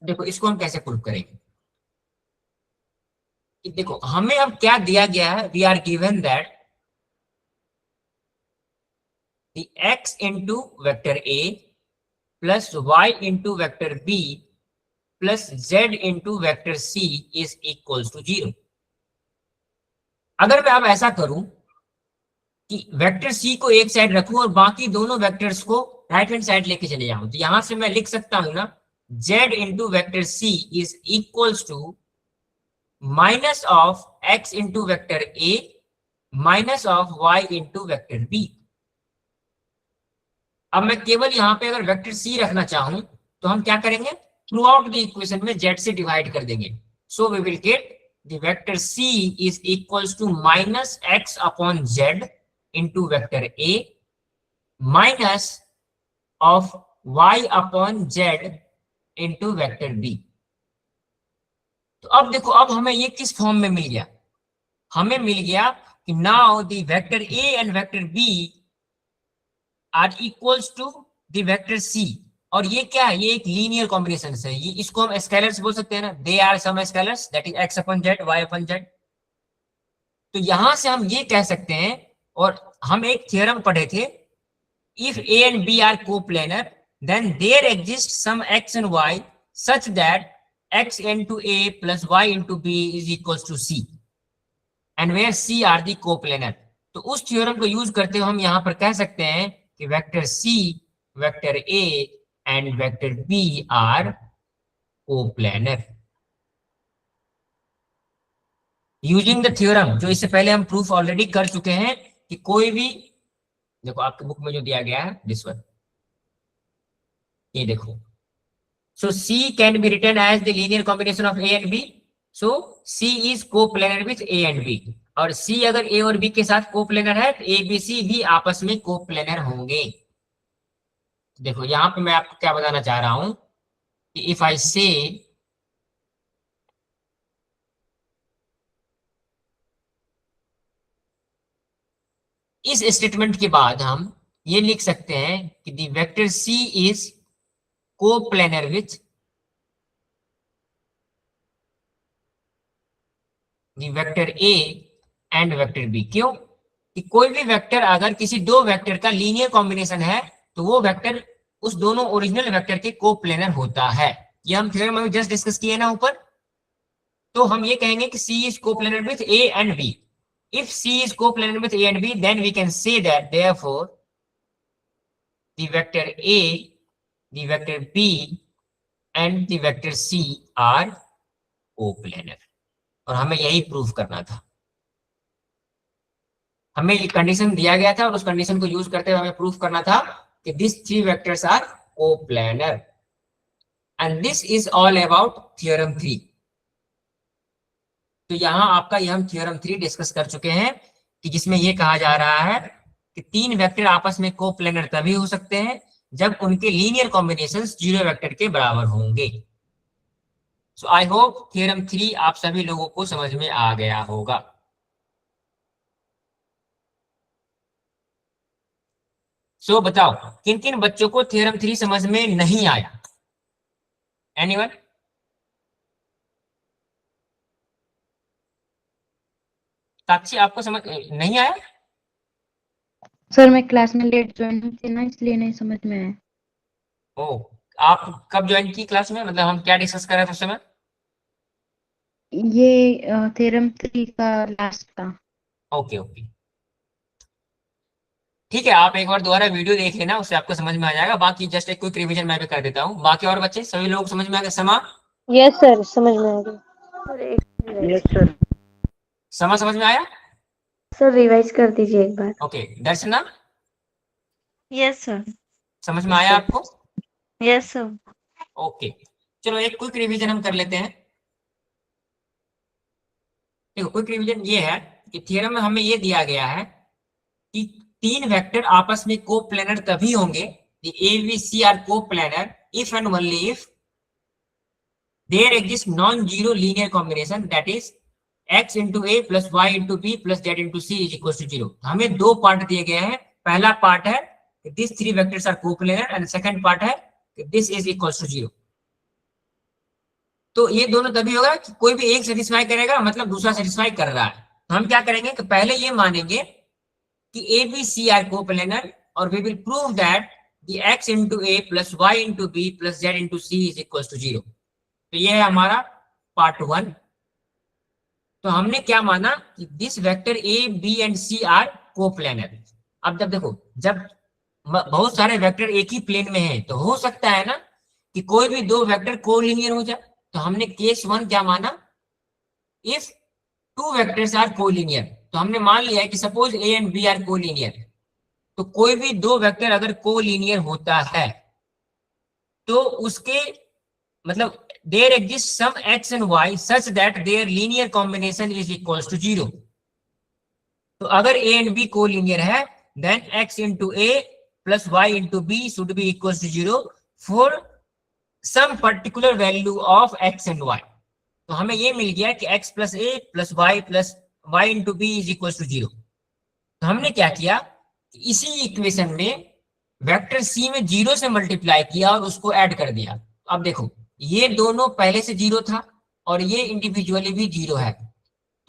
देखो, इसको हम कैसे prove करेंगे. देखो, हमें अब क्या दिया गया है, we are given that the x into vector a plus y into vector b plus z into vector c is equals to 0. अगर मैं अब ऐसा करूं कि वेक्टर सी को एक साइड रखूं और बाकी दोनों वेक्टर्स को राइट हैंड साइड लेके चले जाऊं, तो यहां से मैं लिख सकता हूं ना, z into vector C is equals to minus of x into vector a minus of y into vector b. अब मैं केवल यहां पे अगर वेक्टर सी रखना चाहूं तो हम क्या करेंगे, थ्रू आउट द इक्वेशन में z से डिवाइड कर देंगे. So we will get the vector c is equals to minus x upon z into vector a minus of y upon z into vector b. तो अब देखो, अब हमें ये किस फॉर्म में मिल गया, हमें मिल गया कि now the vector A and vector B are equals to the vector C. और ये क्या है, ये एक लीनियर कॉम्बिनेशन है, ये इसको हम स्केलर्स बोल सकते हैं ना, they are some scalars that is X upon Z Y upon Z. तो यहां से हम ये कह सकते हैं, और हम एक थ्योरम पढ़े थे, if A and B are coplanar then there exist some X and Y such that x into a plus y into b is equals to c and where c are the coplanar। तो उस theorem को use करते हुए हम यहां पर कह सकते हैं कि vector c, vector a and vector b are coplanar using the theorem, जो इससे पहले हम प्रूफ ऑलरेडी कर चुके हैं कि कोई भी, देखो आपके बुक में जो दिया गया है दिस वन, ये देखो, so C can be written as the linear combination of A and B, so C is coplanar with A and B। और C अगर A और B के साथ कोप्लेनर है तो A B C भी आपस में कोप्लेनर होंगे। देखो यहां पे मैं आपको क्या बताना चाह रहा हूं कि इफ आई से इस स्टेटमेंट के बाद हम ये लिख सकते हैं कि the vector C is coplanar with the vector A and vector B। क्यों कि कोई भी वेक्टर अगर किसी दो वेक्टर का लीनियर कॉम्बिनेशन है तो वो वेक्टर उस दोनों ओरिजिनल वेक्टर के कोप्लेनर होता है। ये हम थ्योरम में जस्ट डिस्कस किए ना ऊपर। तो हम ये कहेंगे कि C is coplanar with A and B। If C is coplanar with A and B, then we can say that therefore the vector A, the vector B and the vector C are coplanar। और हमें यही proof करना था, हमें ये condition दिया गया था और उस कंडीशन को यूज करते हुए हमें प्रूफ करना था कि this three vectors are coplanar and this is all about theorem 3। तो यहां आपका ये हम थ्योरम 3 डिस्कस कर चुके हैं कि जिसमें ये कहा जा रहा है कि तीन वेक्टर आपस में कोप्लेनर तभी हो सकते हैं जब उनके लीनियर कॉम्बिनेशंस जीरो वेक्टर के बराबर होंगे। सो आई होप थ्योरम 3 आप सभी लोगों को समझ में आ गया होगा। सो बताओ किन किन बच्चों को थ्योरम 3 समझ में नहीं आया? एनीवन? साक्षी आपको समझ नहीं आया?
सर मैं क्लास में लेट ज्वाइन हुई थी ना, इसलिए नहीं समझ में आया।
ओ, आप कब ज्वाइन की क्लास में, मतलब हम क्या डिस्कस कर रहे थे उस समय?
ये थ्योरम 3 का लास्ट था।
ओके ओके ठीक है, आप एक बार दोबारा वीडियो देख लेना, उससे आपको समझ में आ जाएगा। बाकी जस्ट एक क्विक रिवीजन मैं भी कर देता हूँ। बाकी और बच्चे सभी लोग समझ में आ गए? समा
यस सर, समझ में आ गया।
Yes sir.
समा समझ में आया?
सर रिवाइज कर दीजिए एक बार।
ओके दर्शना
यस सर।
समझ में आया आपको?
Yes sir.
ओके चलो एक क्विक रिवीजन हम कर लेते हैं। देखो क्विक रिवीजन ये है कि थ्योरम में हमें ये दिया गया है कि तीन वेक्टर आपस में कोप्लेनर तभी होंगे, A B C are coplanar if and only if there exist non zero linear combination that is x into a plus y into b plus z into c is equals to 0। हमें दो part दिए गए हैं। पहला part है कि these three vectors are coplanar and second part है कि this is equals to 0। तो ये दोनों तभी होगा कि कोई भी एक सेटिस्फाई करेगा, मतलब दूसरा सेटिस्फाई कर रहा है। तो हम क्या करेंगे कि पहले ये मानेंगे कि A B C are coplanar और we will prove that the x into a plus y into b plus z into c is equals to 0। तो ये है हमारा पार्ट 1। तो हमने क्या माना कि this vector A B and C are coplanar. अब जब देखो, जब बहुत सारे वेक्टर एक ही प्लेन में हैं तो हो सकता है ना कि कोई भी दो वेक्टर कोलिनियर हो जाए। तो हमने केस 1 क्या माना, if two vectors are collinear. तो हमने मान लिया है कि suppose A and B are collinear, तो कोई भी दो वेक्टर अगर कोलिनियर होता है तो उसके मतलब there exists some x and y such that their linear combination is equals to 0। तो अगर a and b कोलिनियर है then x into a plus y into b should be equals to 0 for some particular value of x and y। तो हमें ये मिल गया कि x plus A plus Y into B is equal to 0। तो हमने क्या किया, इसी इक्वेशन में वेक्टर सी में 0 से मल्टीप्लाई किया और उसको ऐड कर दिया। अब देखो ये दोनों पहले से 0 था और ये इंडिविजुअली भी 0 है,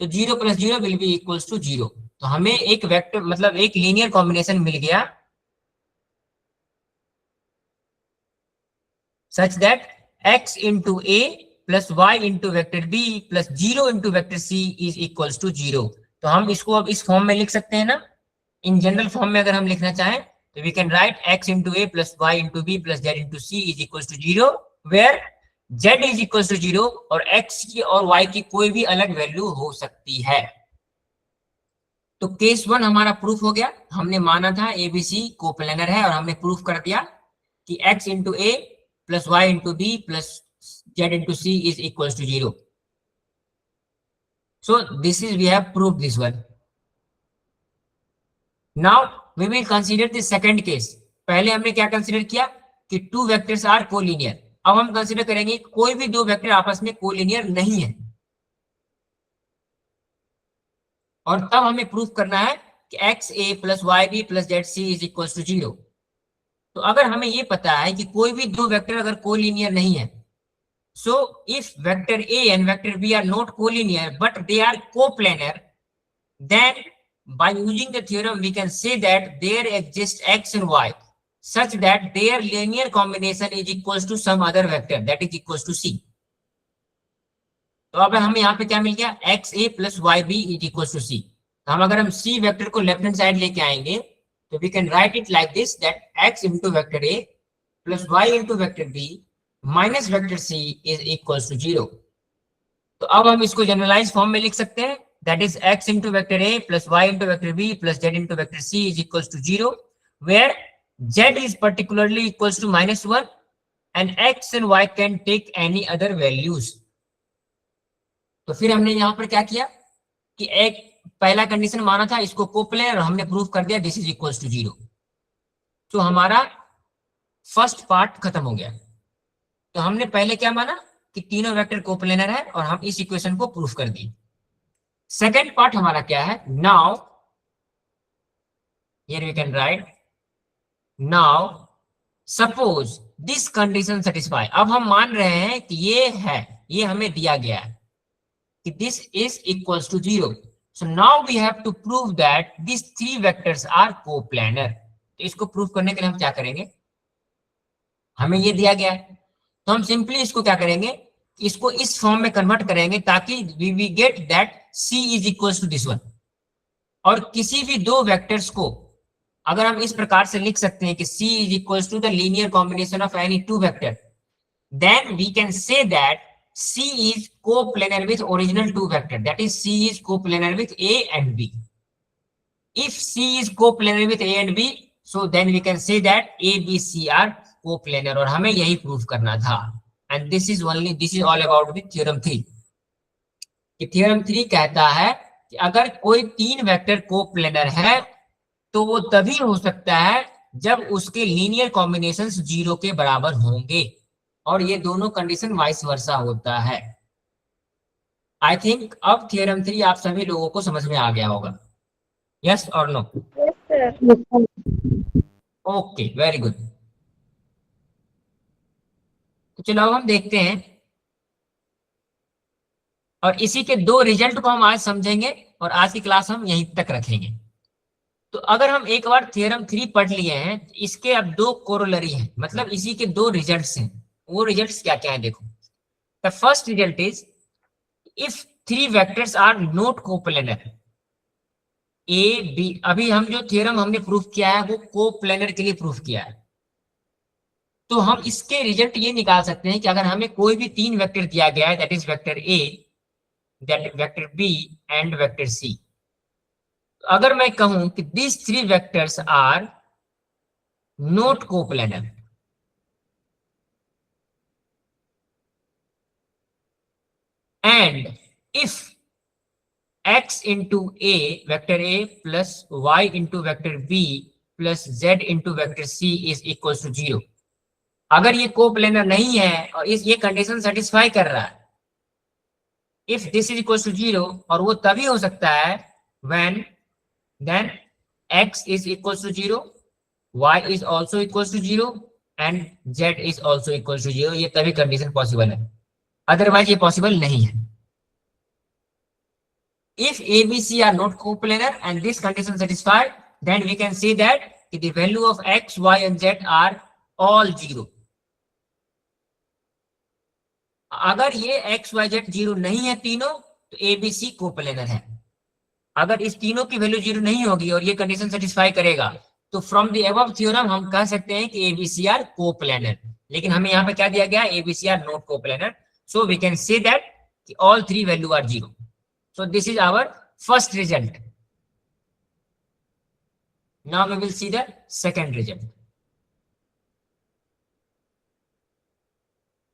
तो 0 plus 0 will be equals to 0। तो हमें एक वेक्टर मतलब एक लीनियर कॉम्बिनेशन मिल गया such that x into A plus Y into vector B plus 0 into vector C is equals to 0। तो हम इसको अब इस फॉर्म में लिख सकते हैं ना, इन जनरल फॉर्म में अगर हम लिखना चाहें तो we can write x into A plus Y into B plus z into C is equals to 0 where z is equals to 0 और x की और y की कोई भी अलग वैल्यू हो सकती है। तो केस 1 हमारा प्रूफ हो गया, हमने माना था एबीसी कोप्लेनर है और हमने प्रूफ कर दिया कि x into A plus Y into B plus z into C is equals to 0। So this is we have prove this one. Now we will consider the second case. पहले हमने क्या consider किया कि to vectors are collinear. अब हम consider करेंगे कोई भी दो वेक्टर आपस में कोलिनियर नहीं है और तब हमें प्रूफ करना है कि X A plus Y B plus Z C is equal to 0। तो अगर हमें ये पता है कि कोई भी दो वेक्टर अगर कोलिनियर नहीं है, so if vector A and vector B are not collinear but they are coplanar, then by using the theorem we can say that there exists x and y such that their linear combination is equals to some other vector that is equals to c। तो अब हमें यहाँ पे क्या मिल गया, X A plus Y B is equal to C. तो हम अगर हम सी वेक्टर को लेफ्ट हैंड साइड लेके आएंगे तो we can write it like this that X into vector A plus Y into vector B minus vector C is equal to 0। तो अब हम इसको जनरलाइज फॉर्म में लिख सकते हैं, that is x into vector a plus y into vector b plus z into vector c is equals to 0 where z is particularly equals to -1 and x and y can take any other values। तो फिर हमने यहां पर क्या किया कि एक पहला कंडीशन माना था इसको कोप्लेनर और हमने प्रूफ कर दिया दिस इज इक्वल्स टू 0। तो हमारा फर्स्ट पार्ट खत्म हो गया। तो हमने पहले क्या माना कि तीनों वेक्टर कोप्लेनर है और हम इस इक्वेशन को प्रूफ कर दिए। सेकेंड पार्ट हमारा क्या है, now here we can write now suppose this condition satisfy. अब हम मान रहे हैं कि ये है, ये हमें दिया गया है कि this is equals to 0। So now we have to prove that this three vectors are coplanar. तो इसको प्रूव करने के लिए हम क्या करेंगे, हमें ये दिया गया है तो हम सिंपली इसको क्या करेंगे, इसको इस फॉर्म में कन्वर्ट करेंगे ताकि we get that C is equal to this one. और किसी भी दो वेक्टर्स को अगर हम इस प्रकार से लिख सकते हैं कि C is equal to the linear combination of any two vector, then we can say that C is coplanar with original two vector, that is C is coplanar with A and B। If C is coplanar with A and B, so then we can say that A B C are coplanar. और हमें यही prove करना था। And this is all about the theorem 3। कि theorem 3 कहता है कि अगर कोई तीन वेक्टर कोप्लेनर है तो वो तभी हो सकता है जब उसके लीनियर कॉम्बिनेशंस 0 के बराबर होंगे और ये दोनों कंडीशन वाइस वर्सा होता है। आई थिंक अब theorem 3 आप सभी लोगों को समझ में आ गया होगा, यस और नो? Okay, very good. तो चलो अब हम देखते हैं और इसी के दो रिजल्ट को हम आज समझेंगे और आज की क्लास हम यहीं तक रखेंगे। तो अगर हम एक बार थ्योरम 3 पढ़ लिए हैं, इसके अब दो कोरोलरी हैं, मतलब इसी के दो रिजल्ट्स हैं। वो रिजल्ट्स क्या क्या है देखो। The first result is if three vectors are not coplanar A B. अभी हम जो थ्योरम हमने प्रूफ किया है वो कोप्लेनर के लिए प्रूफ किया है। तो हम इसके रिजल्ट ये निकाल सकते हैं कि अगर हमें कोई भी तीन वेक्टर दिया गया है, that is vector A, that vector B and vector C. अगर मैं कहूं कि this three vectors are not coplanar, and if x into A vector A plus y into vector B plus z into vector C is equal to 0। अगर ये coplanar नहीं है और ये कंडीशन सेटिस्फाई कर रहा है if this is equal to 0, और वो तभी हो सकता है when then x is equals to 0, y is also equals to 0 and z is also equals to 0. ये तभी कंडीशन पॉसिबल है, अदरवाइज ये पॉसिबल नहीं है. If A, B, C are not coplanar and this condition satisfied, then we can say that the value of x, y and z are all 0. अगर ये x, y, z 0 नहीं है तीनों, तो A, B, C कोप्लेनर है. अगर इस तीनों की वैल्यू 0 नहीं होगी और ये कंडीशन सेटिस्फाई करेगा, तो फ्रॉम द अबव थ्योरम हम कह सकते हैं कि ABC आर कोप्लेनर. लेकिन हमें यहाँ पे क्या दिया गया, ABC are not coplanar. So we can say that all three value are 0. So this is our first result. Now we will see the second result.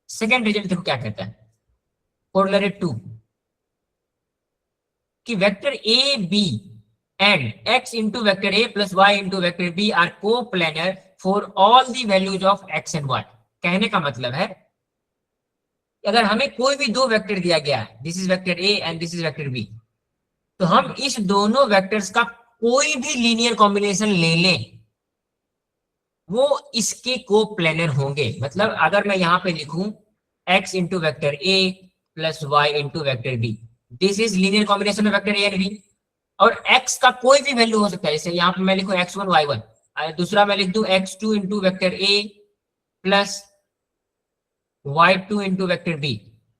Second result देखो क्या कहता है, corollary 2 कि vector A, B and x into vector A plus y into vector B are coplanar for all the values of x and y. कहने का मतलब है अगर हमें कोई भी दो वेक्टर दिया गया है, this is vector A and this is vector B, तो हम इस दोनों वेक्टर्स का कोई भी लीनियर कॉम्बिनेशन ले लें, वो इसके कोप्लेनर होंगे. मतलब अगर मैं यहां पे लिखूं x into vector A plus Y into vector B, this is linear combination of vector A and B. और x का कोई भी वैल्यू हो सकता है, जैसे यहां पे मैं लिखूं x1 y1, दूसरा मैं लिख दूं x2 into vector A plus y2 into vector B.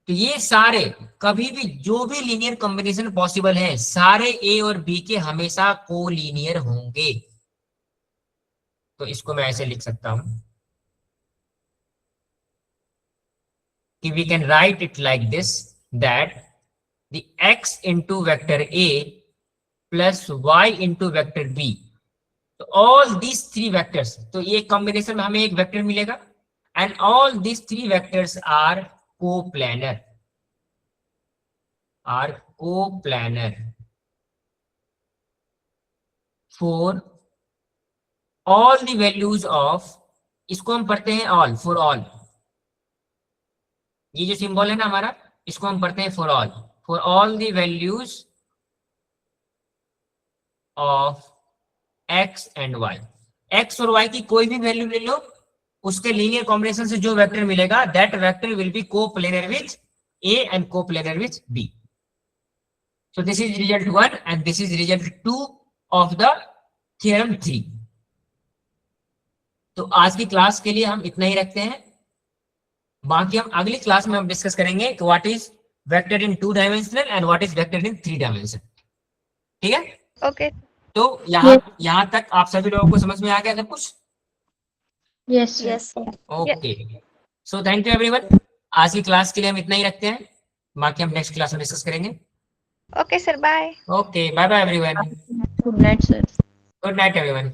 तो ये सारे कभी भी जो भी लीनियर कॉम्बिनेशन पॉसिबल है, सारे ए और बी के हमेशा कोलीनियर होंगे. तो इसको मैं ऐसे लिख सकता हूं कि we can write it like this, that the x into vector A plus y into vector B, तो ऑल दीज थ्री वेक्टर्स, तो ये कॉम्बिनेशन में हमें एक वेक्टर मिलेगा. And all these three vectors are coplanar. For all the values of, इसको हम पढ़ते हैं all, for all. ये जो सिंबल है ना हमारा, इसको हम पढ़ते हैं for all. For all the values of x and y. x और y की कोई भी वैल्यू ले लो, उसके लीनियर कॉम्बिनेशन से जो वेक्टर मिलेगा, that vector will be coplanar with A and coplanar with B. So this is result 1 and this is result 2 of the theorem 3. तो आज की क्लास के लिए हम इतना ही रखते हैं. बाकी हम अगली क्लास में हम डिस्कस करेंगे कि what is vector in 2 dimensional and what is vector in 3 dimension. ठीक है,
ओके.
तो यहाँ तक आप सभी लोगों को समझ में आ गया सब कुछ?
Yes, sir.
Yes, sir.
Okay, so thank you everyone. आज की क्लास के लिए हम इतना ही रखते हैं, बाकी हम नेक्स्ट क्लास में डिस्कस करेंगे.
Okay sir, bye.
Okay, bye bye everyone.
Good night, sir.
Good night everyone.